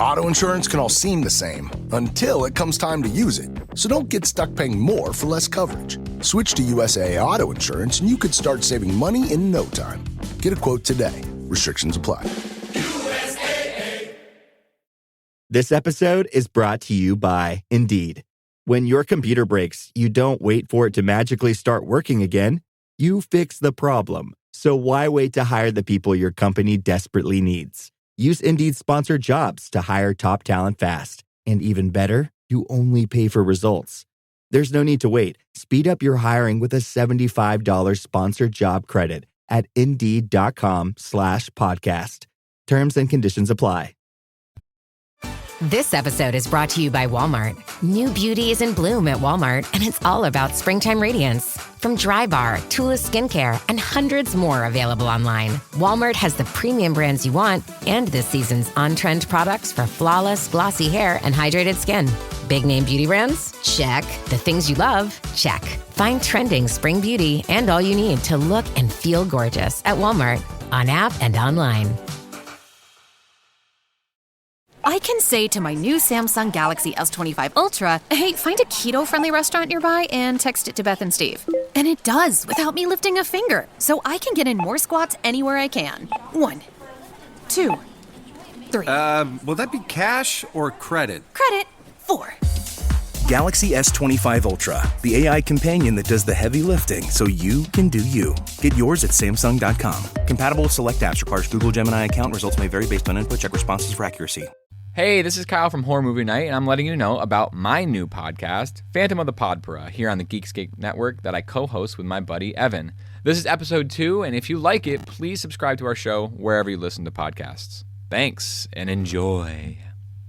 Auto insurance can all seem the same until it comes time to use it. So don't get stuck paying more for less coverage. Switch to USAA Auto Insurance and you could start saving money in no time. Get a quote today. Restrictions apply. USAA. This episode is brought to you by Indeed. When your computer breaks, you don't wait for it to magically start working again. You fix the problem. So why wait to hire the people your company desperately needs? Use Indeed's sponsored jobs to hire top talent fast. And even better, you only pay for results. There's no need to wait. Speed up your hiring with a $75 sponsored job credit at Indeed.com/podcast. Terms and conditions apply. This episode is brought to you by Walmart. New beauty is in bloom at Walmart, and it's all about springtime radiance. From Drybar, Tula Skincare, and hundreds more available online, Walmart has the premium brands you want and this season's on-trend products for flawless, glossy hair and hydrated skin. Big name beauty brands? Check. The things you love? Check. Find trending spring beauty and all you need to look and feel gorgeous at Walmart, on app and online. I can say to my new Samsung Galaxy S25 Ultra, hey, find a keto-friendly restaurant nearby and text it to Beth and Steve. And it does, without me lifting a finger. So I can get in more squats anywhere I can. 1, 2, 3. Will that be cash or credit? Credit. 4. Galaxy S25 Ultra, the AI companion that does the heavy lifting so you can do you. Get yours at Samsung.com. Compatible with select apps. Requires Google Gemini account. Results may vary based on input. Check responses for accuracy. Hey, this is Kyle from Horror Movie Night, and I'm letting you know about my new podcast, Phantom of the Podpera, here on the Geekscape Network that I co-host with my buddy Evan. This is episode 2, and if you like it, please subscribe to our show wherever you listen to podcasts. Thanks, and enjoy.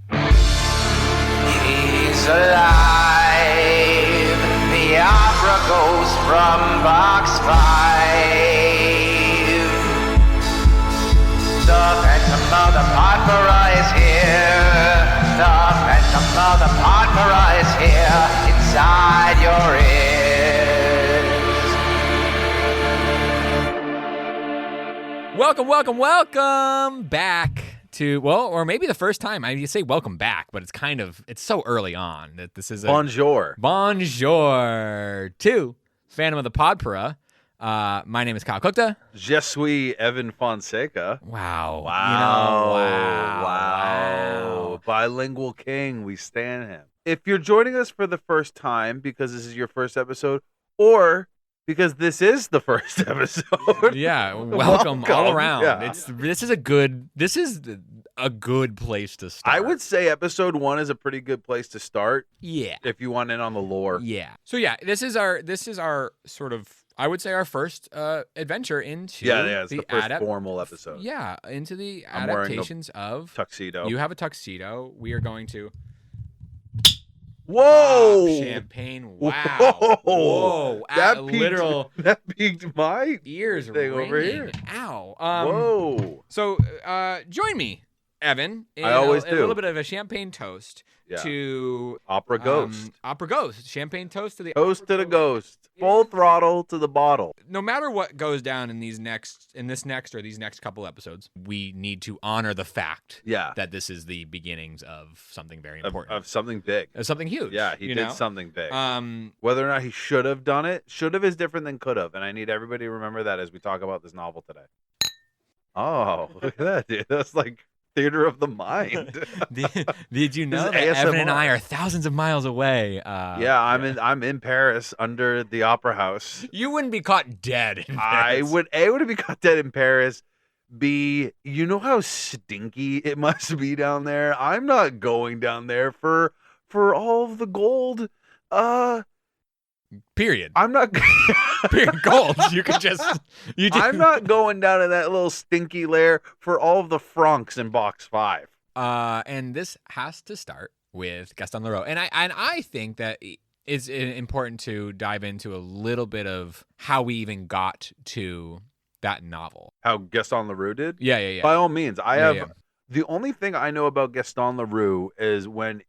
He's alive. The opera ghost from box 5. The Phantom of the Podpera is here. The Phantom of the Podpera is here. Inside your ears. Welcome back to, well, or maybe the first time. You say welcome back, but it's so early on that this is a Bonjour to Phantom of the Podpera. My name is Kyle Cookta. Je suis Evan Fonseca. Wow. Wow. Bilingual king, we stand him. If you're joining us for the first time because this is your first episode, or because this is the first episode. Yeah, welcome all around. Yeah. This is a good place to start. I would say episode 1 is a pretty good place to start. Yeah. If you want in on the lore. Yeah. So yeah, this is our sort of, I would say, our first adventure into it's the first formal episode. Yeah, into the I'm adaptations of tuxedo. You have a tuxedo. We are going to champagne. Wow. Whoa. That piqued my ears thing ringing. over here. Ow. Whoa. So join me, Evan, in I always a do. little bit of a champagne toast Yeah. to Opera Ghost. Opera Ghost. Champagne toast to the Toast to the ghost. Full throttle to the bottle. No matter what goes down in these next couple episodes, we need to honor the fact that this is the beginnings of something very important. Of something big. Of something huge. Yeah, he did know? something big. Um, Whether or not he should have done it, should have is different than could have. And I need everybody to remember that as we talk about this novel today. Oh, look at that, dude. That's like theater of the mind. Did you know that ASMR. Evan and I are thousands of miles away? I'm in Paris under the opera house. You wouldn't be caught dead in Paris. I would be caught dead in Paris. B, you know how stinky it must be down there. I'm not going down there for all of the gold. Period. I'm not. Period. Gold. I'm not going down in that little stinky lair for all of the francs in box 5. And this has to start with Gaston Leroux, and I think that it's important to dive into a little bit of how we even got to that novel. How Gaston Leroux did? Yeah. By all means, the only thing I know about Gaston Leroux is when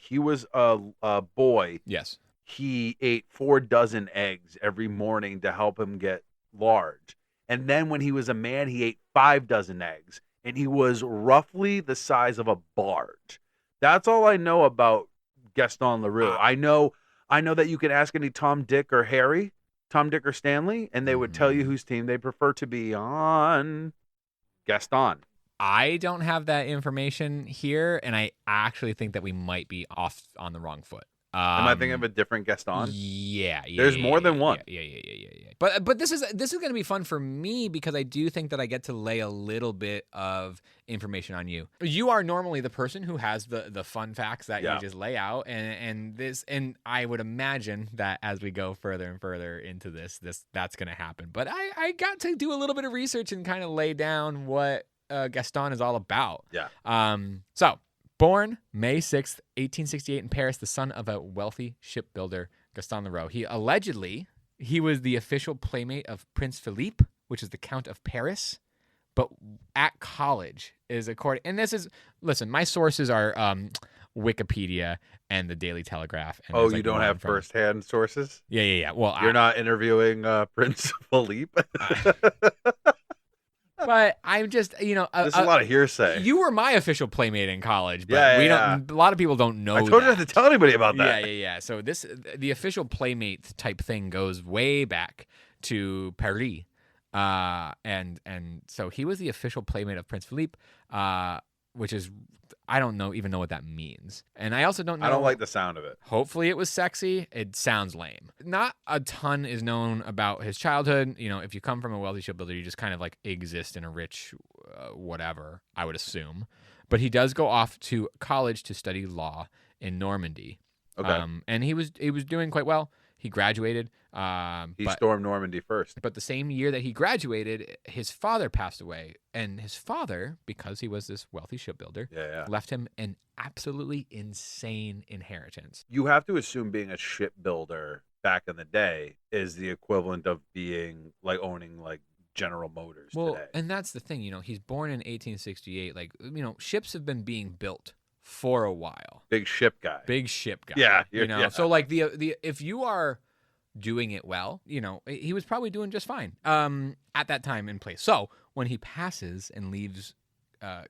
he was a boy. Yes. He ate 4 dozen eggs every morning to help him get large. And then when he was a man, he ate 5 dozen eggs. and he was roughly the size of a barge. That's all I know about Gaston Leroux. I know that you can ask any Tom, Dick, or Stanley, and they would tell you whose team they prefer to be on. Gaston. I don't have that information here, and I actually think that we might be off on the wrong foot. Am I thinking of a different Gaston? Yeah. There's more than one. Yeah. But this is going to be fun for me because I do think that I get to lay a little bit of information on you. You are normally the person who has the fun facts that you just lay out, and I would imagine that as we go further and further into this that's going to happen. But I got to do a little bit of research and kind of lay down what Gaston is all about. Yeah. So. Born May 6th, 1868 in Paris, the son of a wealthy shipbuilder, Gaston Leroux. He was the official playmate of Prince Philippe, which is the Count of Paris. But at college listen, my sources are Wikipedia and the Daily Telegraph. And you don't have firsthand sources? Yeah. Well, you're not interviewing Prince Philippe? But I'm just, there's a lot of hearsay. You were my official playmate in college, but a lot of people don't know. I told you not to tell anybody about that. Yeah. So the official playmate type thing goes way back to Paris, and so he was the official playmate of Prince Philippe, which is. I don't even know what that means. And I also don't know. I don't like the sound of it. Hopefully it was sexy. It sounds lame. Not a ton is known about his childhood. If you come from a wealthy shipbuilder, you just kind of like exist in a rich whatever, I would assume. But he does go off to college to study law in Normandy. Okay. And he was doing quite well. He graduated. He stormed Normandy first. But the same year that he graduated, his father passed away. And his father, because he was this wealthy shipbuilder, left him an absolutely insane inheritance. You have to assume being a shipbuilder back in the day is the equivalent of being like owning like General Motors today. And that's the thing. He's born in 1868. Ships have been being built for a while. Big ship guy. Yeah. So like the if you are doing it well, he was probably doing just fine at that time in place. So when he passes and leaves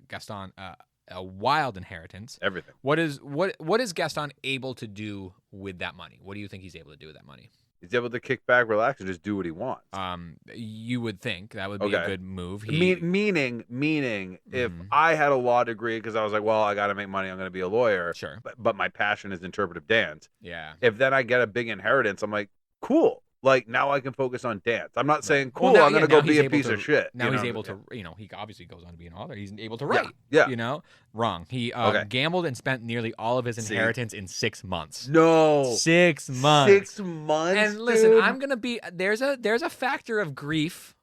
Gaston a wild inheritance, everything. What is Gaston able to do with that money? What do you think he's able to do with that money? He's able to kick back, relax, and just do what he wants. You would think that would be a good move. Meaning, if I had a law degree because I was like, well, I got to make money, I'm going to be a lawyer. Sure. But my passion is interpretive dance. Yeah. If then I get a big inheritance, I'm like, cool. Like now I can focus on dance. I'm not saying cool. I'm going to go be a piece of shit. Now he's able to. He obviously goes on to be an author. He's able to write. Yeah. Wrong. He gambled and spent nearly all of his inheritance in 6 months. No. 6 months. 6 months. And listen, dude. I'm gonna be there's a factor of grief,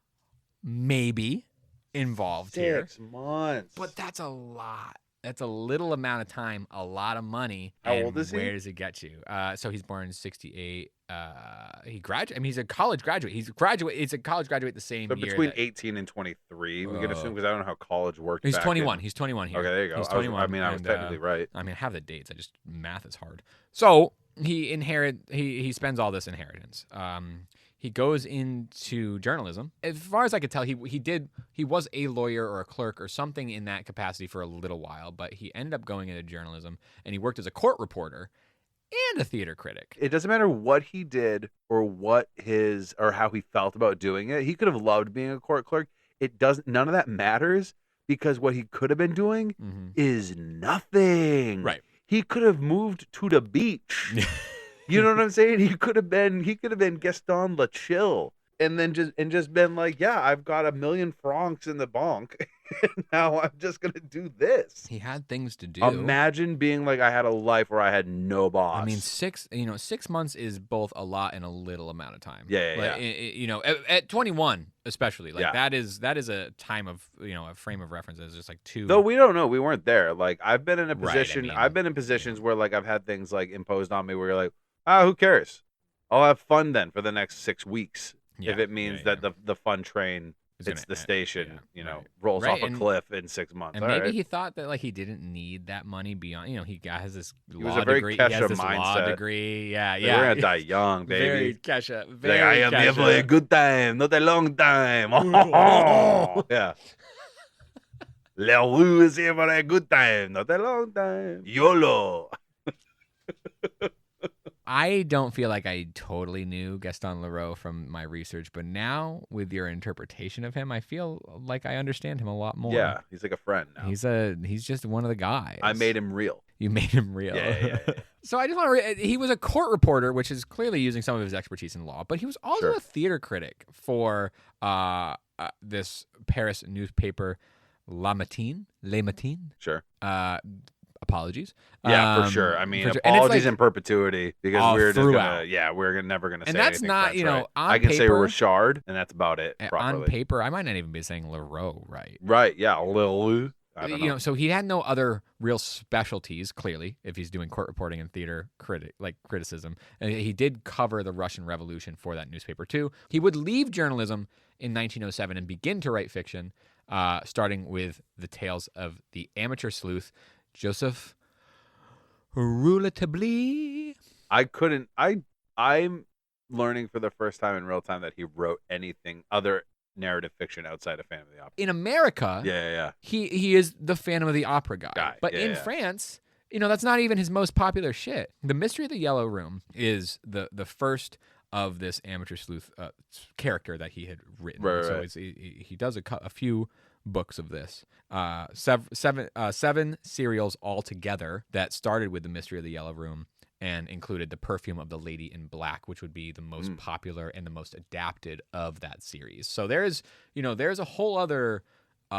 maybe, involved here. 6 months. But that's a lot. That's a little amount of time, a lot of money. How old is he? Where does it get you? So he's born in 68. He graduated. I mean, he's a college graduate. He's a college graduate the same year. But between 18 and 23, we can assume because I don't know how college works. He's 21. He's 21 here. Okay, there you go. He's 21. I was technically right. I mean, I have the dates. Math is hard. So he spends all this inheritance. He goes into journalism. As far as I could tell, he was a lawyer or a clerk or something in that capacity for a little while, but he ended up going into journalism, and he worked as a court reporter and a theater critic. It doesn't matter what he did or how he felt about doing it. He could have loved being a court clerk. None of that matters because what he could have been doing is nothing. Right. He could have moved to the beach. You know what I'm saying? He could have been Gaston Le Chill and then just been like, yeah, I've got 1 million francs in the bank. And now I'm just going to do this. He had things to do. Imagine being like, I had a life where I had no boss. I mean, 6 months is both a lot and a little amount of time. Yeah. At 21, especially, that is a time of, a frame of reference is just like 2. Though we don't know, we weren't there. Like I've been in a Right, position, I've been in positions where like I've had things like imposed on me where you're like, who cares? I'll have fun then for the next 6 weeks. If it means that the fun train hits the station, rolls off a cliff in 6 months. And maybe he thought that like he didn't need that money beyond, he has this law degree. Kesha he has this mindset. Law degree. Yeah. We're gonna die young, baby. Very Kesha. Very I am here for a good time, not a long time. Yeah. Leroux is here for a good time, not a long time. YOLO. I don't feel like I totally knew Gaston Leroux from my research, but now with your interpretation of him, I feel like I understand him a lot more. Yeah, he's like a friend now. He's just one of the guys. I made him real. You made him real. Yeah. So I just want to. He was a court reporter, which is clearly using some of his expertise in law, but he was also a theater critic for this Paris newspaper, Le Matin. Sure. Apologies. Yeah, for sure. I mean, for sure. apologies in perpetuity because we're just throughout. we're never gonna say And that's anything not, French, you know, right? on I can say paper- Richard, and that's about it. Properly. On paper, I might not even be saying Leroux right. Right? Yeah, Leroux. I don't know. You know, so he had no other real specialties, clearly, if he's doing court reporting and theater criticism. And he did cover the Russian Revolution for that newspaper, too. He would leave journalism in 1907 and begin to write fiction, starting with the tales of the amateur sleuth, Joseph Rouletabille. I'm learning for the first time in real time that he wrote anything other narrative fiction outside of Phantom of the Opera. In America, he is the Phantom of the Opera guy. But in France, you know, that's not even his most popular shit. The Mystery of the Yellow Room is the first of this amateur sleuth character that he had written. So he does a few books of this. Seven serials altogether that started with The Mystery of the Yellow Room and included The Perfume of the Lady in Black, which would be the most popular and the most adapted of that series. So there's a whole other IP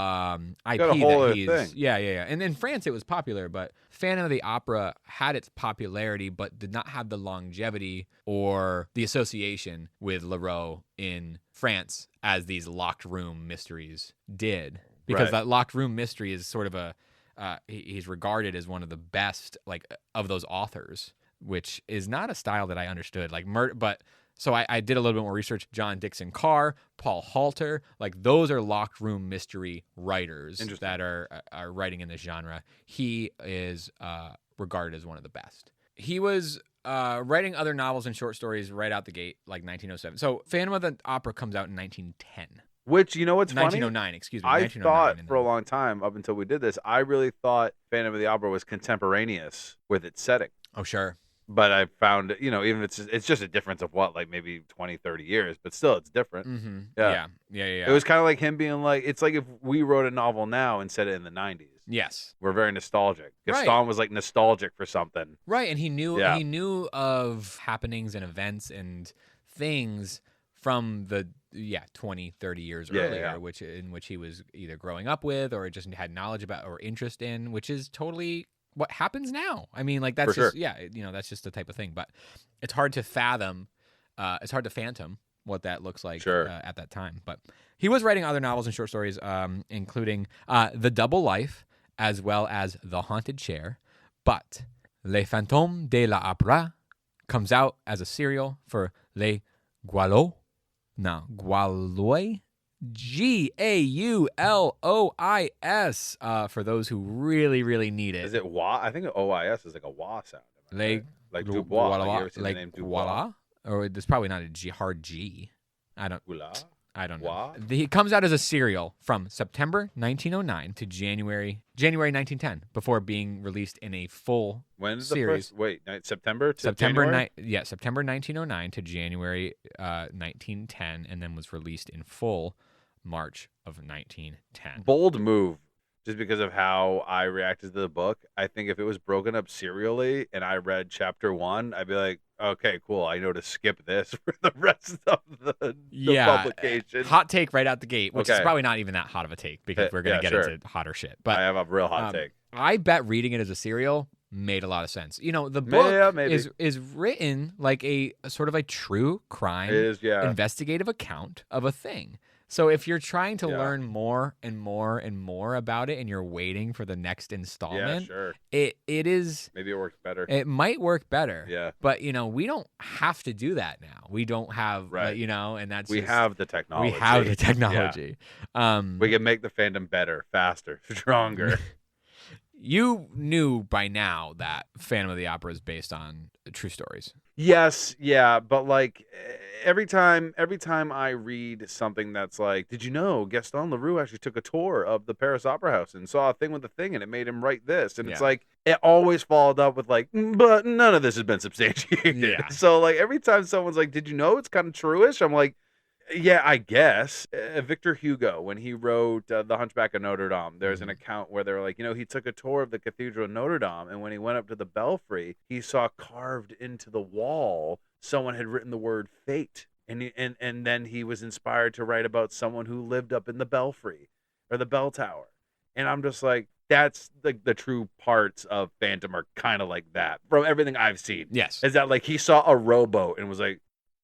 that he's thing. Yeah. And in France it was popular, but Phantom of the Opera had its popularity but did not have the longevity or the association with Leroux in France as these locked room mysteries did. Because that locked room mystery is sort of he's regarded as one of the best of those authors, which is not a style that I understood. So I did a little bit more research. John Dixon Carr, Paul Halter, those are locked room mystery writers that are writing in this genre. He is regarded as one of the best. He was writing other novels and short stories right out the gate, 1907. So Phantom of the Opera comes out in 1910. Which, you know what's 1909, excuse me. I thought for a long time, up until we did this, I really thought Phantom of the Opera was contemporaneous with its setting. Oh, sure. But I found, even if it's just a difference of maybe 20, 30 years, but still it's different. Mm-hmm. Yeah. It was kind of like him being it's like if we wrote a novel now and set it in the 90s. Yes. We're very nostalgic. Gaston was nostalgic for something. Right, and he knew of happenings and events and things from the 20, 30 years earlier, in which he was either growing up with or just had knowledge about or interest in, which is totally what happens now. I mean, that's just that's just the type of thing. But it's hard to fathom, it's hard to phantom what that looks like at that time. But he was writing other novels and short stories, including The Double Life, as well as The Haunted Chair. But Les Fantômes de l'Opéra comes out as a serial for Les Gaulois. Gaulois? Gaulois, for those who really, really need it. Is it wa? I think OIS is like a wa sound. Les Dubois. You ever seen the name Dubois? Or there's probably not a hard G. I don't know. Wa? He comes out as a serial from September 1909 to January 1910 before being released in a full series. September to January? September 1909 to January 1910, and then was released in full March of 1910. Bold move, just because of how I reacted to the book. I think if it was broken up serially and I read chapter 1, I'd be like, okay, cool. I know to skip this for the rest of the publication. Hot take right out the gate, which is probably not even that hot of a take because we're going to get into hotter shit. But I have a real hot take. I bet reading it as a serial made a lot of sense. The book is written like a sort of a true crime investigative account of a thing. So if you're trying to learn more and more and more about it and you're waiting for the next installment, it is... Maybe it works better. It might work better. Yeah. But, we don't have to do that now. We don't have, and that's We have the technology. We have the technology. Yeah. We can make the fandom better, faster, stronger. You knew by now that Phantom of the Opera is based on true stories. Yes, yeah, but like every time I read something that's like, did you know Gaston Leroux actually took a tour of the Paris Opera House and saw a thing with a thing and it made him write this, and it's like it always followed up with like, but none of this has been substantiated. Yeah. So like every time someone's like, did you know it's kind of true-ish? I'm like, yeah, I guess. Victor Hugo, when he wrote The Hunchback of Notre Dame, there's an account where they're like, he took a tour of the Cathedral of Notre Dame, and when he went up to the belfry, he saw carved into the wall someone had written the word fate. And then he was inspired to write about someone who lived up in the belfry or the bell tower. And I'm just like, that's the true parts of Phantom are kind of like that from everything I've seen. Yes. Is that like he saw a rowboat and was like,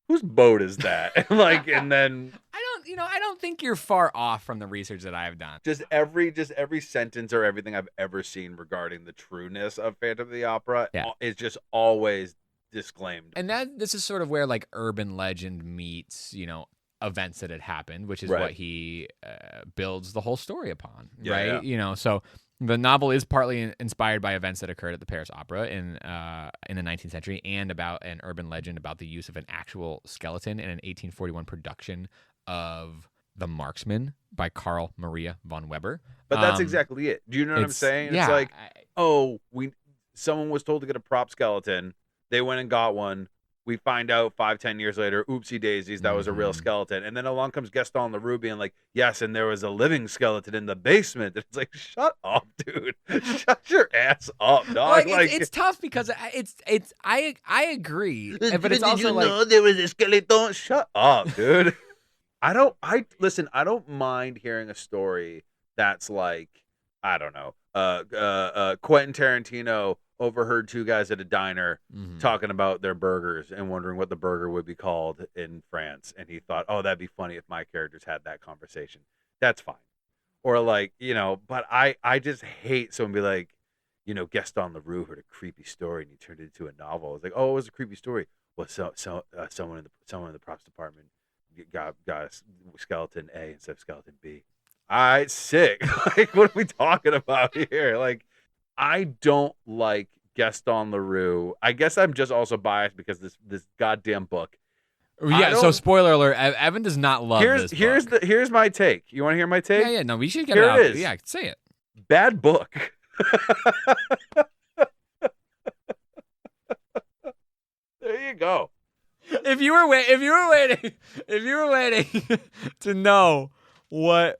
whose boat is that? And then I don't think you're far off from the research that I've done. just every sentence or everything I've ever seen regarding the trueness of Phantom of the Opera is just always disclaimed. And this is sort of where like urban legend meets, events that had happened, which is what he builds the whole story upon, right? Yeah. So the novel is partly inspired by events that occurred at the Paris Opera in the 19th century, and about an urban legend about the use of an actual skeleton in an 1841 production of The Marksman by Carl Maria von Weber. But that's exactly it. Do you know what I'm saying? It's like, someone was told to get a prop skeleton. They went and got one. We find out 5-10 years later, oopsie daisies, that was a real skeleton. And then along comes Gaston Leroux being like, yes, and there was a living skeleton in the basement. And it's like, shut up, dude. Shut your ass up, dog. It's tough because I agree. But it's also like, there was a skeleton. Shut up, dude. I don't mind hearing a story that's like, I don't know, Quentin Tarantino overheard two guys at a diner talking about their burgers and wondering what the burger would be called in France. And he thought, oh, that'd be funny if my characters had that conversation. That's fine. Or like, but I just hate someone be like, Gaston Leroux heard a creepy story and he turned it into a novel. It's like, oh, it was a creepy story. Well, someone in the props department got a skeleton A instead of skeleton B. All right, sick. Like, what are we talking about here? Like, I don't like Gaston Leroux. I guess I'm just also biased because this goddamn book. Yeah, so spoiler alert, Evan does not love this book. Here's my take. You want to hear my take? Yeah, no, we should get here it out. It is. Yeah, say it. Bad book. There you go. If you were waiting to know what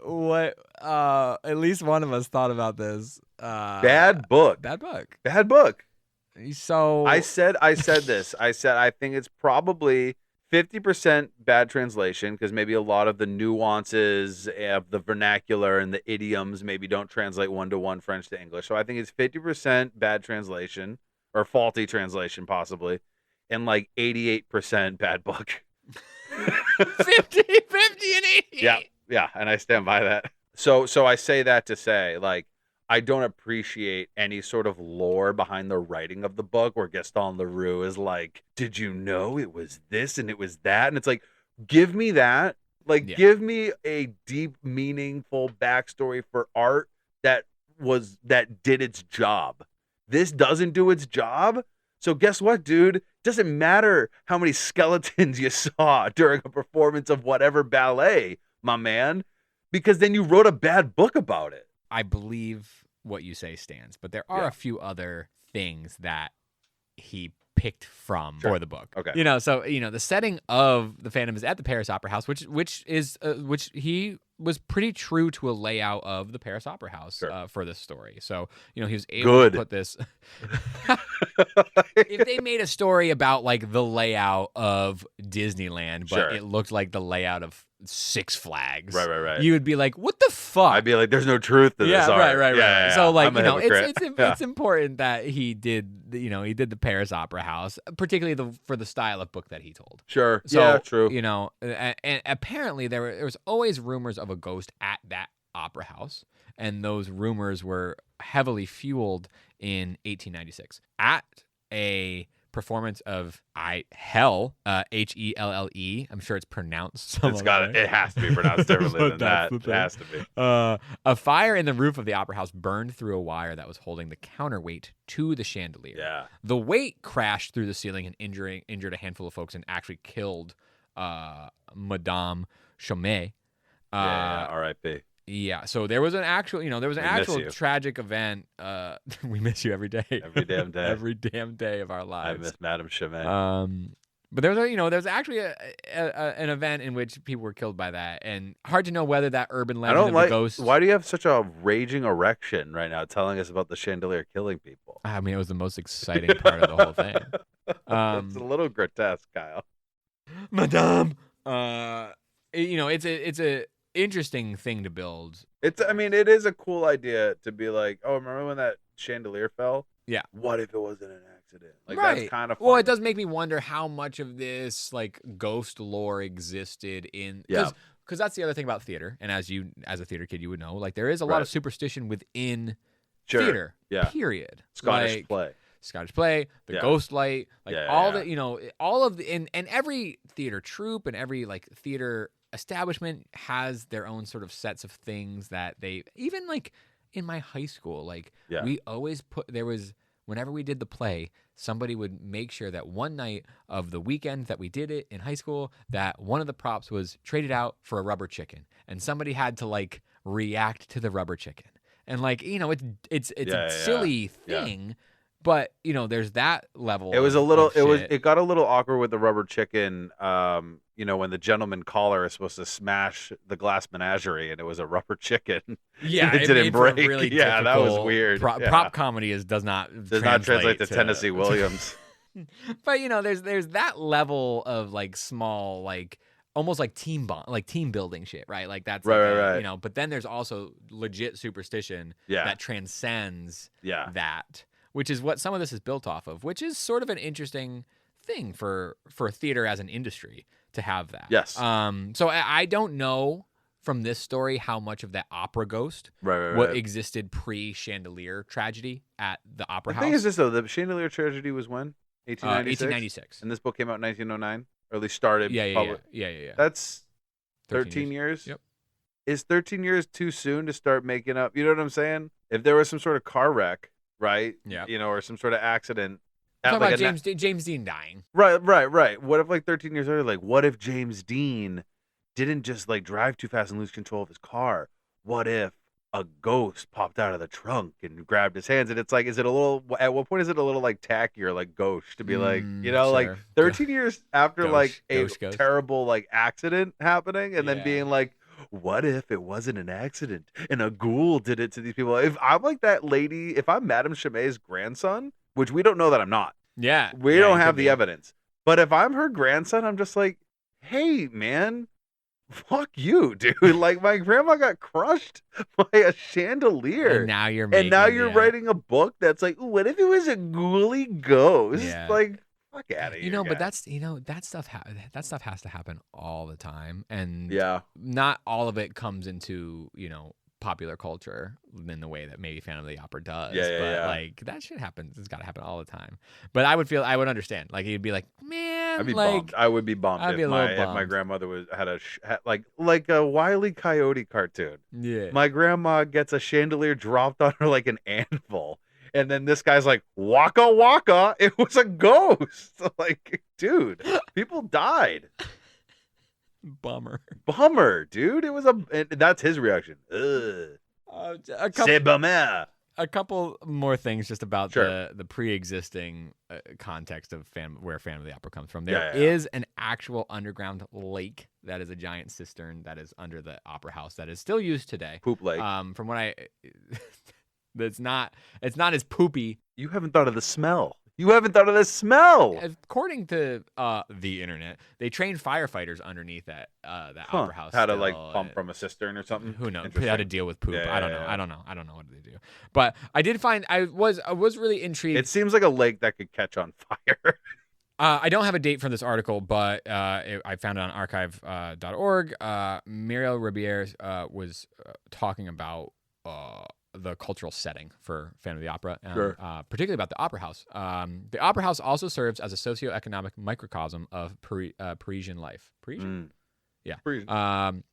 at least one of us thought about this. Bad book. So I said this. I said I think it's probably 50% bad translation because maybe a lot of the nuances of the vernacular and the idioms maybe don't translate 1-to-1 French to English. So I think it's 50% bad translation or faulty translation possibly, and like 88% bad book. 50 and 88. Yeah, and I stand by that. So I say that to say, like, I don't appreciate any sort of lore behind the writing of the book where Gaston Leroux is like, did you know it was this and it was that? And it's like, give me that. Like, give me a deep, meaningful backstory for art that did its job. This doesn't do its job. So guess what, dude? Doesn't matter how many skeletons you saw during a performance of whatever ballet, my man, because then you wrote a bad book about it. I believe what you say stands, but there are a few other things that he picked from for the book. Okay. So the setting of the Phantom is at the Paris Opera House, which he was pretty true to a layout of the Paris Opera House for this story. So he was able to put this. If they made a story about like the layout of Disneyland, but it looked like the layout of Six Flags, right, you would be like, what the fuck? I'd be like, there's no truth to this art. Right. Yeah. So like, it's it's important that he did the Paris Opera House, particularly for the style of book that he told. Sure. So, yeah, true. And apparently there was always rumors of a ghost at that opera house, and those rumors were heavily fueled in 1896 at a performance of Hell, Helle. I'm sure it's pronounced some It's got it has to be pronounced differently than that. It has to be. A fire in the roof of the Opera House burned through a wire that was holding the counterweight to the chandelier. Yeah. The weight crashed through the ceiling and injured a handful of folks and actually killed Madame Chomet. R.I.P. Yeah, so there was an actual, tragic event. We miss you every day. Every damn day. Every damn day of our I lives. miss Madame Chomet. But there's actually an event in which people were killed by that, and hard to know whether that urban legend of the ghost. Why do you have such a raging erection right now, telling us about the chandelier killing people? I mean, it was the most exciting part of the whole thing. It's a little grotesque, Kyle. Madame. It's a interesting thing to build. It is a cool idea to be like, oh, remember when that chandelier fell? Yeah. What if it wasn't an accident? Like, right. That's kind of fun. Well, it does make me wonder how much of this like ghost lore existed in. Because that's the other thing about theater, and as a theater kid, you would know, like there is a lot of superstition within theater. Yeah. Period. Scottish play, the ghost light, like all of the and every theater troupe and every like theater establishment has their own sort of sets of things that they even like in my high school, like we always whenever we did the play, somebody would make sure that one night of the weekend that we did it in high school, that one of the props was traded out for a rubber chicken, and somebody had to like react to the rubber chicken, and like it's a silly thing. But there's that level. It was it got a little awkward with the rubber chicken. When the gentleman caller is supposed to smash the glass menagerie, and it was a rubber chicken. Yeah, it didn't break. Really that was weird. Prop comedy does not translate to Tennessee Williams. But there's that level of like small like. Almost like team building shit, right? Like that's right. But then there's also legit superstition that transcends that. Which is what some of this is built off of, which is sort of an interesting thing for theater as an industry to have that. Yes. So I don't know from this story how much of that opera ghost what existed pre-chandelier tragedy at the Opera House. The thing is this, though. The chandelier tragedy was when? 1896? 1896. And this book came out in 1909? Or at least started public? Yeah. That's 13 years? Yep. Is 13 years too soon to start making up? You know what I'm saying? If there was some sort of car wreck, right? Yeah. Or some sort of accident. Talk about James Dean dying. Right. What if like 13 years later, like what if James Dean didn't just like drive too fast and lose control of his car? What if a ghost popped out of the trunk and grabbed his hands? And it's like, at what point is it a little like tacky or like gauche to be like, like 13 years after like a terrible like accident happening and then being like, what if it wasn't an accident and a ghoul did it to these people? If I'm like that lady, if I'm Madame Chomet's grandson, which we don't know that I'm not. Yeah. We don't have the evidence. But if I'm her grandson, I'm just like, hey, man, fuck you, dude. Like, my grandma got crushed by a chandelier. And now you're writing a book that's like, what if it was a ghouly ghost? Yeah. Like, fuck out of here. But that's that stuff has to happen all the time, and not all of it comes into popular culture in the way that maybe Phantom of the Opera does. Like that shit happens. It's got to happen all the time. But I would understand. Like you'd be like, man, I'd be bummed. I would be bummed if my grandmother had like a Wile E. Coyote cartoon. Yeah, my grandma gets a chandelier dropped on her like an anvil. And then this guy's like, waka waka, it was a ghost. Like, dude, people died. Bummer, dude. It was that's his reaction. C'est bummer. A couple more things just about the pre-existing context of where Phantom of the Opera comes from. There is an actual underground lake that is a giant cistern that is under the Opera House that is still used today. Poop lake. From what it's not as poopy. You haven't thought of the smell. According to the internet, they trained firefighters underneath that Opera House. How to like pump from a cistern or something? Who knows? How to deal with poop? I don't know. I don't know what they do. But I did find I was really intrigued. It seems like a lake that could catch on fire. I don't have a date for this article, but I found it on archive.org. Muriel Ribier was talking about the cultural setting for Phantom of the Opera, Sure. particularly about the Opera House. The Opera House also serves as a socioeconomic microcosm of Parisian life. Parisian? Yeah.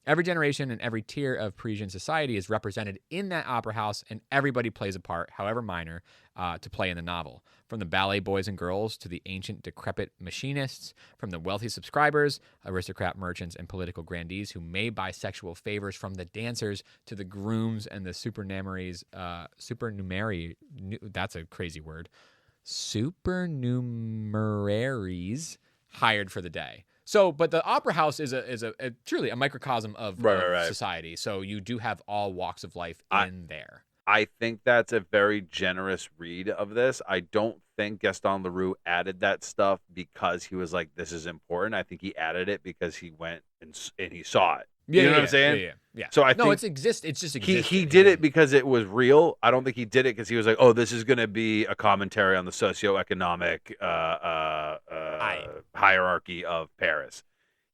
Every generation and every tier of Parisian society is represented in that opera house, and everybody plays a part, however minor, to play in the novel. From the ballet boys and girls to the ancient decrepit machinists, from the wealthy subscribers, aristocrat merchants, and political grandees who may buy sexual favors from the dancers, to the grooms and the supernumeraries, that's a crazy word, supernumeraries hired for the day. So, but the opera house is a truly a microcosm of society. So you do have all walks of life in there. I think that's a very generous read of this. I don't think Gaston Leroux added that stuff because he was like, this is important. I think he added it because he went and he saw it. You know what I'm saying? Yeah. So I think it's just existed. He did it because it was real. I don't think he did it because he was like, oh, this is going to be a commentary on the socioeconomic hierarchy of Paris.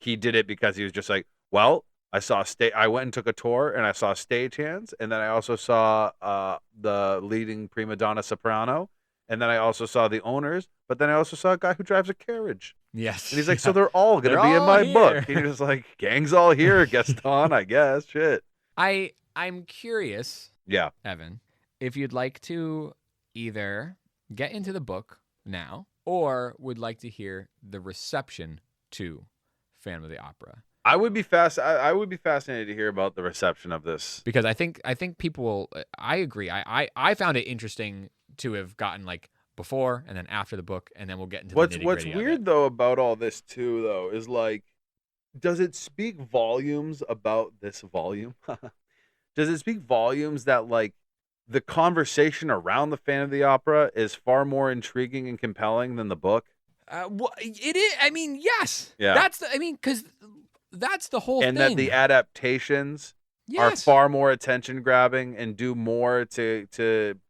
He did it because he was just like, well, I went and took a tour and I saw stagehands, and then I also saw the leading prima donna soprano, and then I also saw the owners, but then I also saw a guy who drives a carriage. Yes. And he's like, so they're all going to be in my book. And he was like, gang's all here, Gaston, I guess. Shit. I'm curious, yeah, Evan, if you'd like to either get into the book now or would like to hear the reception to Phantom of the Opera. I would be fascinated to hear about the reception of this, because I think people will. I agree. I found it interesting to have gotten like before and then after the book, and then we'll get into the nitty-gritty What's weird though about all this too though is like, does it speak volumes about this volume? Does it speak volumes that like the conversation around the Phantom of the Opera is far more intriguing and compelling than the book? Well, it is. I mean, yes. Yeah. Because that's the whole thing. And that the adaptations are far more attention grabbing and do more to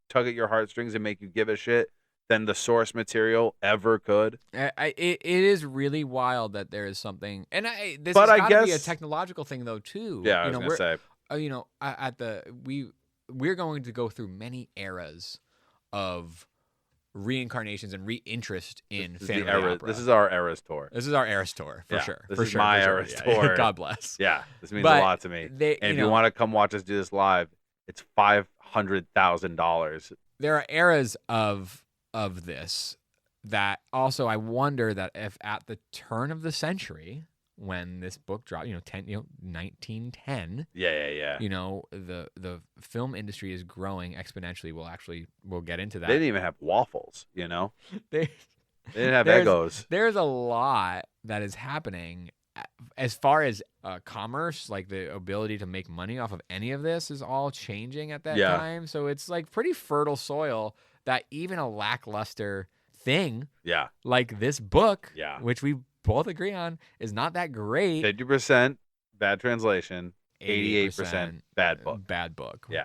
tug at your heartstrings and make you give a shit than the source material ever could. It is really wild that there is something, and this has got to be a technological thing though too. Yeah, I was gonna say. We're going to go through many eras of reincarnations and reinterest in Phantom of the Opera. This is our Eras tour. This is our Eras tour, for sure. This is my Eras tour. God bless. Yeah, this means a lot to me. And if you want to come watch us do this live, it's $500,000. There are eras of this that also I wonder that if at the turn of the century, when this book dropped, 1910. Yeah. The film industry is growing exponentially. We'll get into that. They didn't even have waffles, They didn't have Eggos. There's a lot that is happening as far as commerce, like the ability to make money off of any of this is all changing at that time. So it's like pretty fertile soil that even a lackluster thing like this book, which we both agree on is not that great. 50% bad translation, 88% bad book. Bad book. Yeah.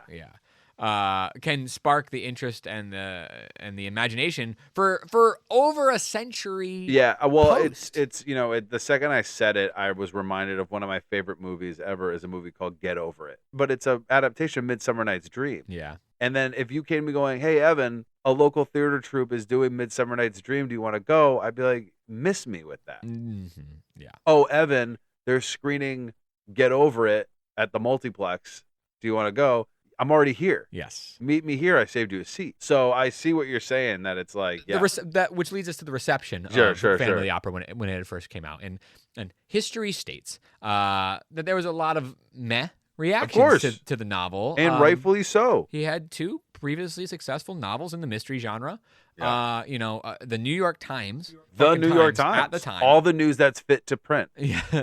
Can spark the interest and the imagination for over a century. Yeah, well, post. it's the second I said it, I was reminded of one of my favorite movies ever. Is a movie called Get Over It, but it's a adaptation of Midsummer Night's Dream. Yeah. And then if you came to me going, hey Evan, a local theater troupe is doing Midsummer Night's Dream, do you want to go? I'd be like, miss me with that. Mm-hmm. Yeah. Oh, Evan, they're screening Get Over It at the multiplex. Do you want to go? I'm already here. Yes. Meet me here. I saved you a seat. So I see what you're saying, that it's like, that which leads us to the reception of Phantom of the Opera when it first came out. And history states that there was a lot of meh reactions to the novel. And rightfully so. He had 2 previously successful novels in the mystery genre. The New York Times. The New York Times. At the time. All the news that's fit to print,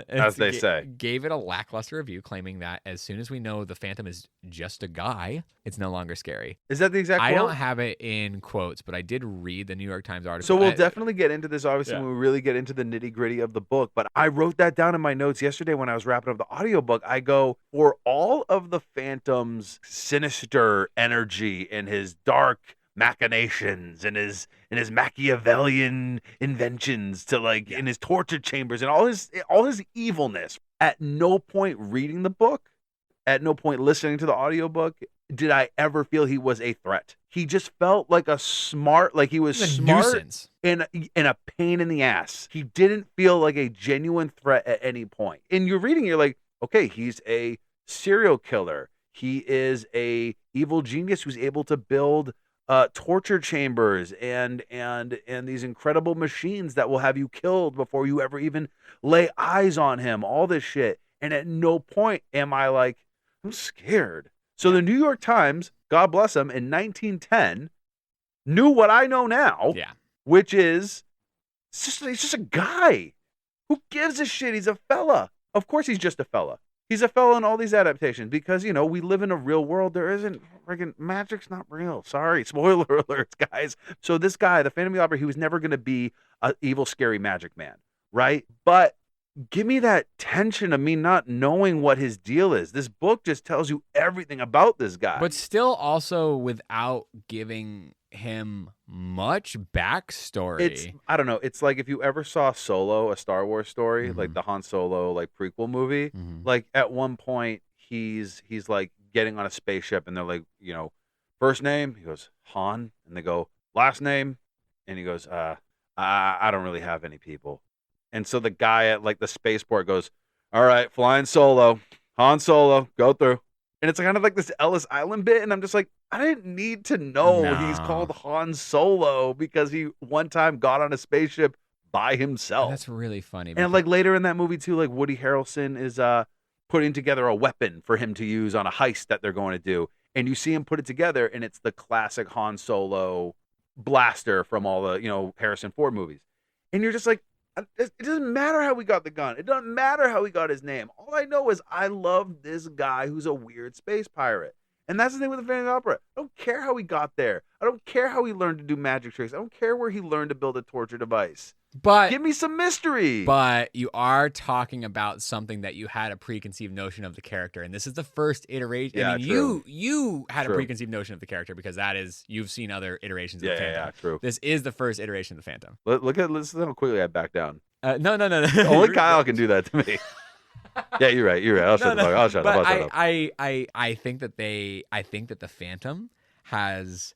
as they say. Gave it a lackluster review, claiming that as soon as we know the Phantom is just a guy, it's no longer scary. Is that the exact quote? I don't have it in quotes, but I did read the New York Times article. So we'll definitely get into this, obviously, when we really get into the nitty-gritty of the book. But I wrote that down in my notes yesterday when I was wrapping up the audiobook. I go, for all of the Phantom's sinister energy and his dark machinations and his Machiavellian inventions in his torture chambers and all his evilness, at no point reading the book at no point listening to the audiobook did I ever feel he was a threat. He just felt like he was a smart nuisance. and a pain in the ass. He didn't feel like a genuine threat at any point. And you're reading, you're like, okay, he's a serial killer. He is a evil genius who's able to build torture chambers and these incredible machines that will have you killed before you ever even lay eyes on him. All this shit. And at no point am I like, I'm scared. So the New York Times, God bless them, in 1910 knew what I know now, which is he's just a guy. Who gives a shit? He's a fella. Of course he's just a fella. He's a fella in all these adaptations because, you know, we live in a real world. There isn't friggin' magic's not real. Sorry. Spoiler alerts, guys. So this guy, the Phantom of the Opera, he was never going to be an evil, scary magic man, right? But give me that tension of me not knowing what his deal is. This book just tells you everything about this guy. But still also without giving him much backstory. I don't know. It's like if you ever saw Solo, a Star Wars story, like the Han Solo like prequel movie, like at one point he's like getting on a spaceship and they're like, you know, first name, he goes Han, and they go last name, and he goes, I don't really have any people. And so the guy at like the spaceport goes, all right, flying solo, Han Solo, go through. And it's kind of like this Ellis Island bit. And I'm just like, I didn't need to know he's called Han Solo because he one time got on a spaceship by himself. That's really funny. And like later in that movie too, like Woody Harrelson is putting together a weapon for him to use on a heist that they're going to do. And you see him put it together and it's the classic Han Solo blaster from all the, you know, Harrison Ford movies. And you're just like, it doesn't matter how we got the gun. It doesn't matter how he got his name. All I know is I love this guy who's a weird space pirate. And that's the thing with the Phantom of the Opera. I don't care how he got there. I don't care how he learned to do magic tricks. I don't care where he learned to build a torture device. But give me some mystery. But you are talking about something that you had a preconceived notion of the character, and this is the first iteration. Yeah, I mean, true. you had True. a preconceived notion of the character because that is you've seen other iterations of the Phantom. Yeah, true. This is the first iteration of the Phantom. Listen how quickly I back down. No. Only Kyle can do that to me. Yeah, you're right. I'll shut the fuck. I'll shut up. I think that the Phantom has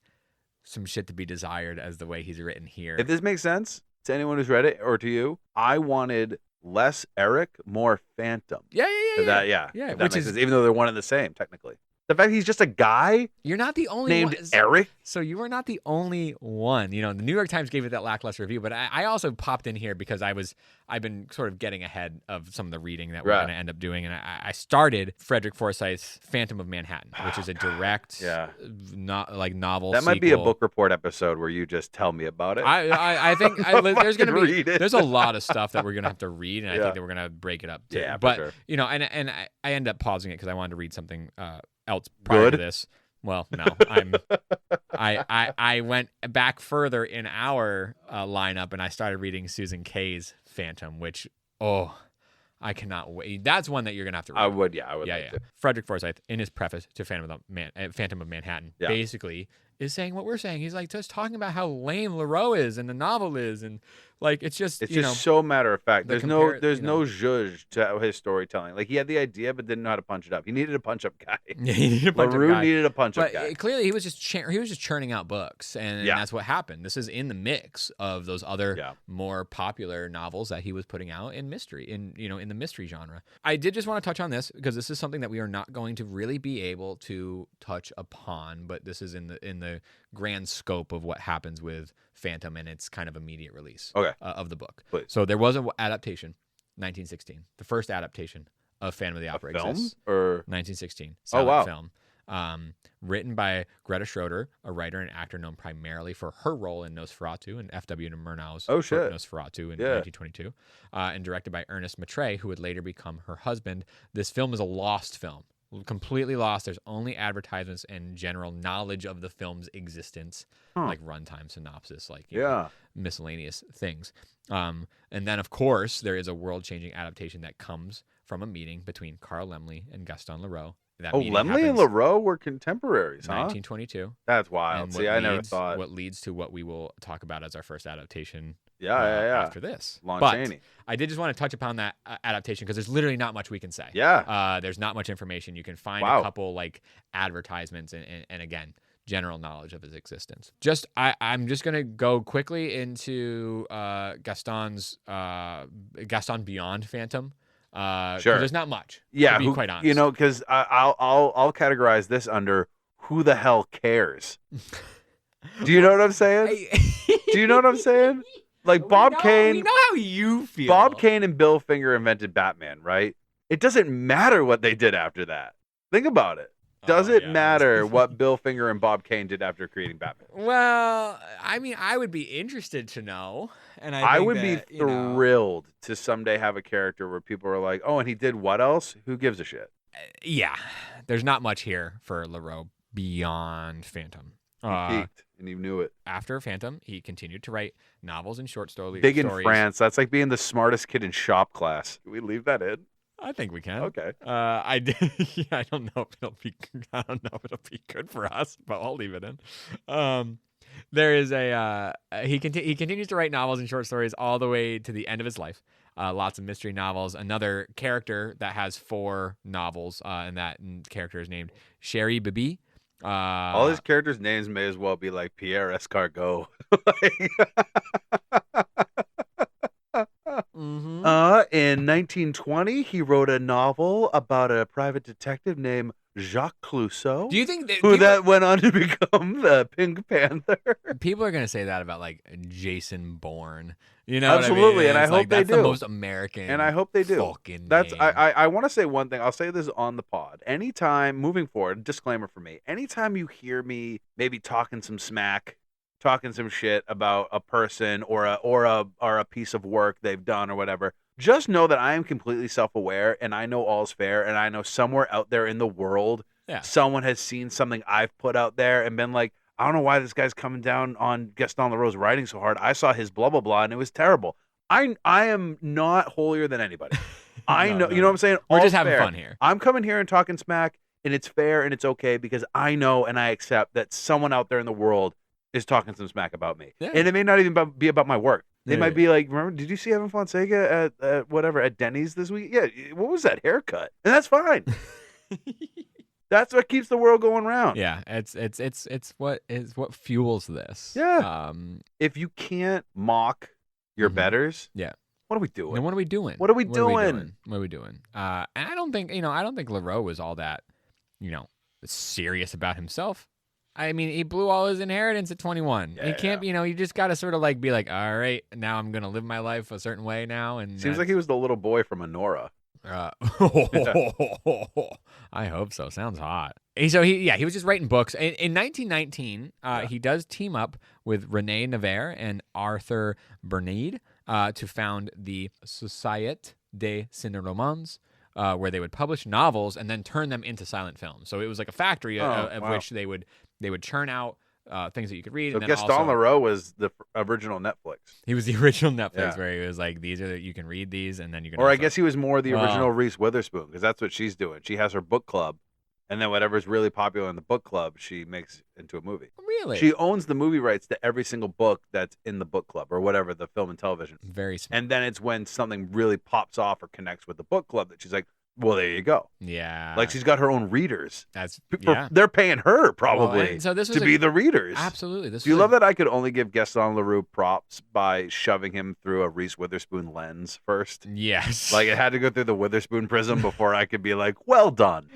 some shit to be desired as the way he's written here. If this makes sense to anyone who's read it or to you, I wanted less Eric, more Phantom. Yeah. If that Which makes is sense, even though they're one and the same technically. The fact he's just a guy. You're not the only named one. Eric. So you are not the only one. You know, the New York Times gave it that lackluster review, but I also popped in here because I've been sort of getting ahead of some of the reading that we're going to end up doing, and I started Frederick Forsyth's Phantom of Manhattan, which is a direct, not like novel. That might be a book report episode where you just tell me about it. I think there's going to be there's a lot of stuff that we're going to have to read, and I think that we're going to break it up too. Yeah, but for sure. you know, and I end up pausing it because I wanted to read something else prior to this. Well, no, I went back further in our lineup and I started reading Susan Kay's Phantom, which I cannot wait. That's one that you're gonna have to read. I would like to. Frederick Forsyth, in his preface to Phantom of Manhattan, basically is saying what we're saying. He's like just talking about how lame Leroux is and the novel is, and like it's just so matter of fact. There's no zhuzh to his storytelling. Like he had the idea but didn't know how to punch it up. He needed a punch up guy. Yeah, he needed a punch LaRue up guy. needed a punch up guy. Clearly, he was just churning out books, and that's what happened. This is in the mix of those other more popular novels that he was putting out in mystery, in the mystery genre. I did just want to touch on this because this is something that we are not going to really be able to touch upon, but this is in the grand scope of what happens with Phantom and its kind of immediate release of the book. Please. So there was an adaptation, 1916, the first adaptation of Phantom of the Opera exists. Or 1916 silent film, written by Greta Schroeder, a writer and actor known primarily for her role in Nosferatu and F.W. Murnau's Nosferatu in 1922, and directed by Ernest Matre, who would later become her husband. This film is a lost film. Completely lost. There's only advertisements and general knowledge of the film's existence, like runtime synopsis, like miscellaneous things. And then, of course, there is a world-changing adaptation that comes from a meeting between Carl Laemmle and Gaston Leroux That Oh, meeting Lemley and happens LaRoe were contemporaries, huh? 1922. That's wild. And See, I never thought. what leads to what we will talk about as our first adaptation. Yeah. After this, Lon but Chaney. I did just want to touch upon that adaptation because there's literally not much we can say. Yeah. There's not much information. You can find Wow. a couple like advertisements and again, general knowledge of his existence. I'm just gonna go quickly into Gaston beyond Phantom. Sure. There's not much. Yeah, to be quite honest. You know, because I'll categorize this under who the hell cares. Do you know what I'm saying? Do you know what I'm saying? Like Bob Kane. We know how you feel. Bob Kane and Bill Finger invented Batman, right? It doesn't matter what they did after that. Think about it. Does it matter what Bill Finger and Bob Kane did after creating Batman? Well, I mean, I would be interested to know, and I would be thrilled to someday have a character where people are like, "Oh, and he did what else? Who gives a shit?" Yeah, there's not much here for LaRoe beyond Phantom. He peaked, and he knew it. After Phantom, he continued to write novels and short stories. Big in France. That's like being the smartest kid in shop class. Can we leave that in? I think we can. Okay. I don't know if it'll be. I don't know if it'll be good for us, but I'll leave it in. There is a he continues to write novels and short stories all the way to the end of his life. Lots of mystery novels. Another character that has 4 novels, and that character is named Sherry Bibi. All his characters' names may as well be like Pierre Escargot. In 1920, he wrote a novel about a private detective named Jacques Clouseau. Do you think that went on to become the Pink Panther? People are gonna say that about like Jason Bourne, you know? Absolutely, what I mean? and I hope they that's do. The most American, and I hope they do. Fucking That's name. I want to say one thing. I'll say this on the pod. Anytime moving forward, disclaimer for me. Anytime you hear me maybe talking some smack, talking some shit about a person or a piece of work they've done or whatever, just know that I am completely self-aware and I know all's fair, and I know somewhere out there in the world, someone has seen something I've put out there and been like, I don't know why this guy's coming down on Gaston Leroux's writing so hard. I saw his blah blah blah and it was terrible. I am not holier than anybody. I know, you know what I'm saying? We're just All's having fair. fun here. I'm coming here and talking smack, and it's fair and it's okay because I know and I accept that someone out there in the world is talking some smack about me. Yeah. And it may not even be about my work. They Yeah. might be like, remember, did you see Evan Fonseca at Denny's this week? Yeah, what was that haircut? And that's fine. That's what keeps the world going round. Yeah, it's what fuels this. Yeah. If you can't mock your betters, yeah. What are we doing? And what are we doing? What are we doing? What are we doing? And I don't think LaRoe was all that, serious about himself. I mean, he blew all his inheritance at 21. Yeah, he can't, you just got to sort of like be like, all right, now I'm going to live my life a certain way now. And seems like he was the little boy from Honora. I hope so. Sounds hot. So he was just writing books. In 1919, he does team up with Renee Navarre and Arthur Bernade to found the Société des Ciné-Romans, where they would publish novels and then turn them into silent films. So it was like a factory of which they would churn out things that you could read. So and then Gaston also, Leroux was the original Netflix. He was the original Netflix, Yeah. where he was like, "These are you can read these, and then you can." Or I also- guess he was more the Well- original Reese Witherspoon, because that's what she's doing. She has her book club, and then whatever's really popular in the book club, she makes into a movie. Really? She owns the movie rights to every single book that's in the book club or whatever, the film and television. Very smart. And then it's when something really pops off or connects with the book club that she's like, well, there you go. Yeah. Like she's got her own readers. That's They're paying her probably Well, and so this was to be the readers. Absolutely. Do you love that I could only give Gaston Leroux props by shoving him through a Reese Witherspoon lens first? Yes. Like it had to go through the Witherspoon prism before I could be like, well done.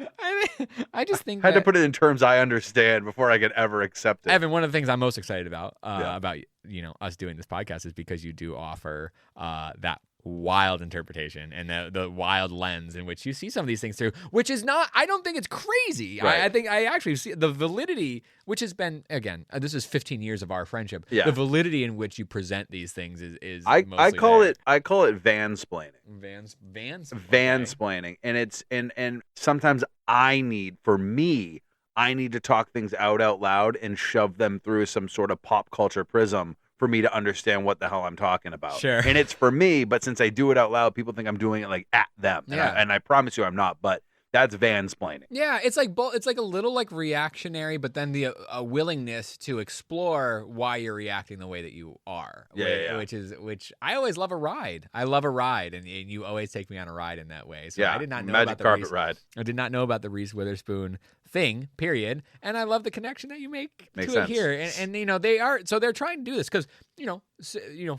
I just think I had to that- put it in terms I understand before I could ever accept it. Evan, one of the things I'm most excited about us doing this podcast is because you do offer that wild interpretation and the wild lens in which you see some of these things through, which is not, I don't think it's crazy. Right. I think I actually see the validity, which has been, again, this is 15 years of our friendship. Yeah. The validity in which you present these things is I mostly call there. it vansplaining. Vansplaining. Vansplaining. And it's and sometimes I need to talk things out loud and shove them through some sort of pop culture prism for me to understand what the hell I'm talking about. Sure. And it's for me, but since I do it out loud, people think I'm doing it like at them. Yeah. And I promise you I'm not, but That's vansplaining. Yeah, it's like it's like a little like reactionary, but then the a willingness to explore why you're reacting the way that you are. Yeah. Which I always love a ride. I love a ride, and you always take me on a ride in that way. So Yeah, I did not know magic about the carpet ride. I did not know about the Reese Witherspoon thing. Period. And I love the connection that you make Makes to sense. it here. And you know they're trying to do this because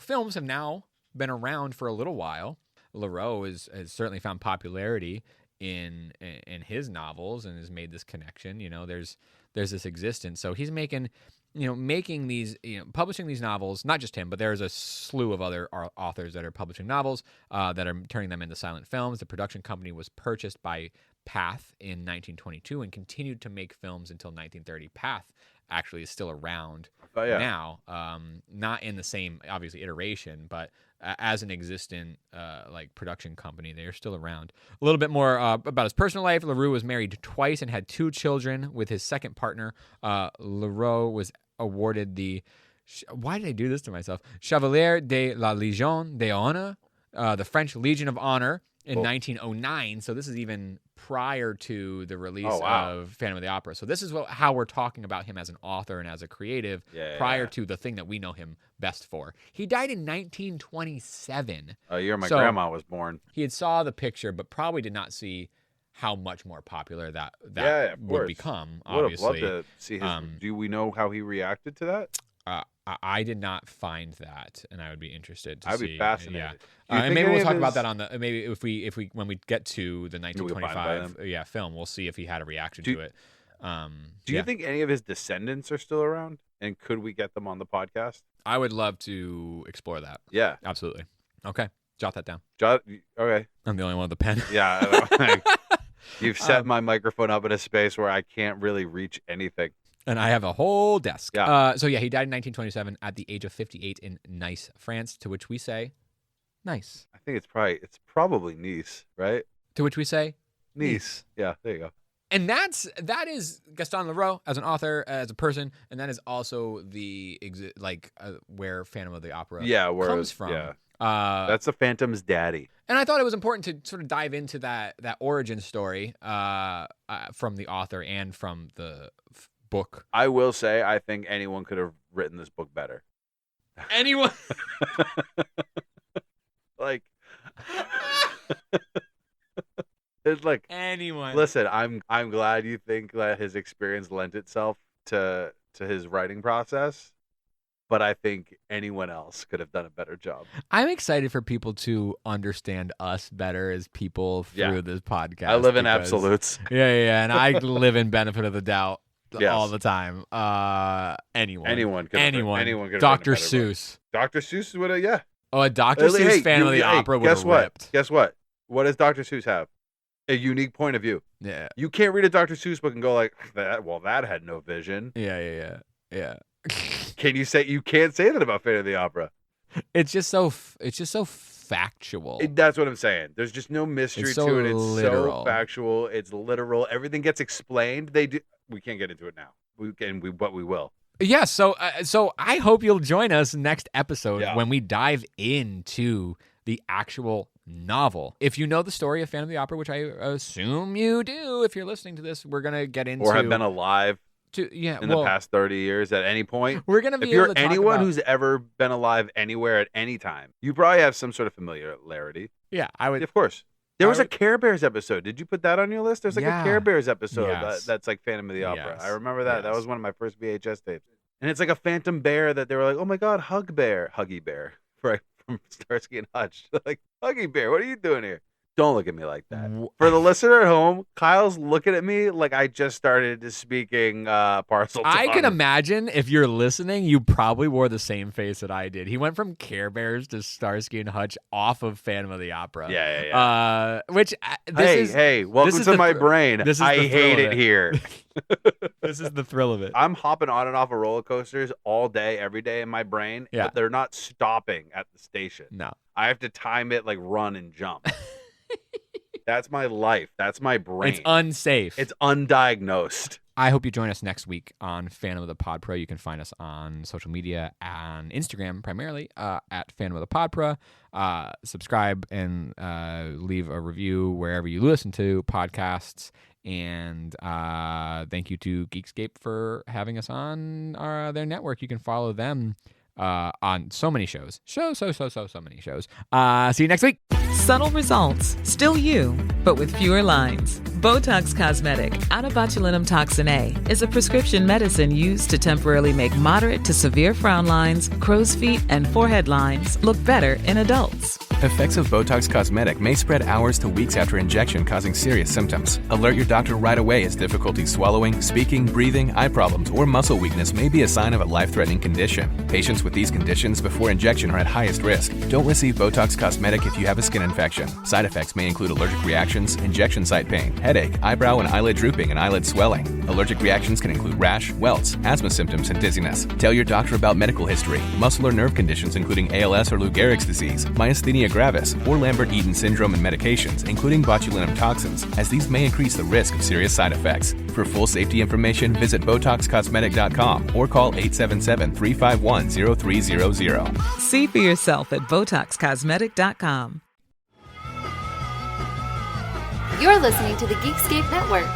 films have now been around for a little while. Leroux has certainly found popularity in his novels and has made this connection. There's this existence. So he's making these, publishing these novels, not just him, but there's a slew of other authors that are publishing novels that are turning them into silent films. The production company was purchased by Path in 1922 and continued to make films until 1930. Path actually is still around now, not in the same, obviously, iteration, but as an existing production company, they're still around. A little bit more about his personal life. Leroux was married twice and had 2 children with his second partner. Leroux was awarded the, why did I do this to myself? Chevalier de la Légion d'Honneur, the French Legion of Honor, in 1909. So this is even prior to the release of Phantom of the Opera. So this is how we're talking about him as an author and as a creative prior to the thing that we know him best for. He died in 1927. A year my grandma was born. He had saw the picture, but probably did not see how much more popular that would become, obviously. Would have loved to see his... do we know how he reacted to that? I did not find that, and I would be interested to see. I'd be fascinated. Yeah. And maybe we'll talk about that on the maybe if we when we get to the 1925 film, we'll see if he had a reaction to it. Do you think any of his descendants are still around, and could we get them on the podcast? I would love to explore that. Yeah, absolutely. Okay, jot that down. Okay. I'm the only one with the pen. Yeah. You've set my microphone up in a space where I can't really reach anything. And I have a whole desk. Yeah. So he died in 1927 at the age of 58 in Nice, France, to which we say, nice. I think it's probably Nice, right? To which we say, Nice. Yeah, there you go. And that is Gaston Leroux as an author, as a person, and that is also the where Phantom of the Opera comes from. Yeah. That's the Phantom's daddy. And I thought it was important to sort of dive into that origin story from the author and from the book. I will say, I think anyone could have written this book better. Anyone? It's like anyone. Listen, I'm glad you think that his experience lent itself to his writing process, but I think anyone else could have done a better job. I'm excited for people to understand us better as people through this podcast. I live in absolutes. Yeah, and I live in benefit of the doubt. Yes. All the time. Anyone could have Dr. Seuss. Dr. Seuss would have, Oh, a Dr. Seuss Phantom of the Opera would have ripped. Guess what? What does Dr. Seuss have? A unique point of view. Yeah. You can't read a Dr. Seuss book and go like that. Well, that had no vision. Yeah. You can't say that about Phantom of the Opera. It's just so factual. That's what I'm saying. There's just no mystery to it. It's literal. So factual. It's literal. Everything gets explained. We can't get into it now. But we will. Yeah. So I hope you'll join us next episode when we dive into the actual novel. If you know the story of Phantom of the Opera, which I assume you do, if you're listening to this, we're gonna get into or have been alive. In the past 30 years at any point. We're going to be if able you're to talk anyone about... who's ever been alive anywhere at any time, you probably have some sort of familiarity. Yeah, I would. Of course. There was a Care Bears episode. Did you put that on your list? There's like a Care Bears episode that's like Phantom of the Opera. Yes. I remember that. That was one of my first VHS tapes. And it's like a phantom bear that they were like, oh my God, Huggy Bear, right, from Starsky and Hutch. Like, Huggy Bear, what are you doing here? Don't look at me like that. For the listener at home, Kyle's looking at me like I just started speaking parcel tongue. I can imagine if you're listening, you probably wore the same face that I did. He went from Care Bears to Starsky and Hutch off of Phantom of the Opera. Yeah. Welcome to my brain. I hate it here. This is the thrill of it. I'm hopping on and off of roller coasters all day, every day in my brain, but they're not stopping at the station. No. I have to time it like run and jump. That's my life. That's my brain. It's unsafe. It's undiagnosed. I hope you join us next week on Phantom of the Pod Pro. You can find us on social media, on Instagram primarily, at Phantom of the Pod Pro. Subscribe and leave a review wherever you listen to podcasts. And thank you to Geekscape for having us on their network. You can follow them on so many shows. So many shows. See you next week. Subtle results, still you, but with fewer lines. Botox Cosmetic, onabotulinum toxin A, is a prescription medicine used to temporarily make moderate to severe frown lines, crow's feet, and forehead lines look better in adults. Effects of Botox Cosmetic may spread hours to weeks after injection, causing serious symptoms. Alert your doctor right away as difficulty swallowing, speaking, breathing, eye problems, or muscle weakness may be a sign of a life-threatening condition. Patients with these conditions before injection are at highest risk. Don't receive Botox Cosmetic if you have a skin infection. Side effects may include allergic reactions, injection site pain, headache, eyebrow and eyelid drooping, and eyelid swelling. Allergic reactions can include rash, welts, asthma symptoms, and dizziness. Tell your doctor about medical history, muscle or nerve conditions including ALS or Lou Gehrig's disease, myasthenia gravis, or Lambert-Eaton syndrome, and medications, including botulinum toxins, as these may increase the risk of serious side effects. For full safety information, visit BotoxCosmetic.com or call 877-351-0300. See for yourself at BotoxCosmetic.com. You're listening to the Geekscape Network.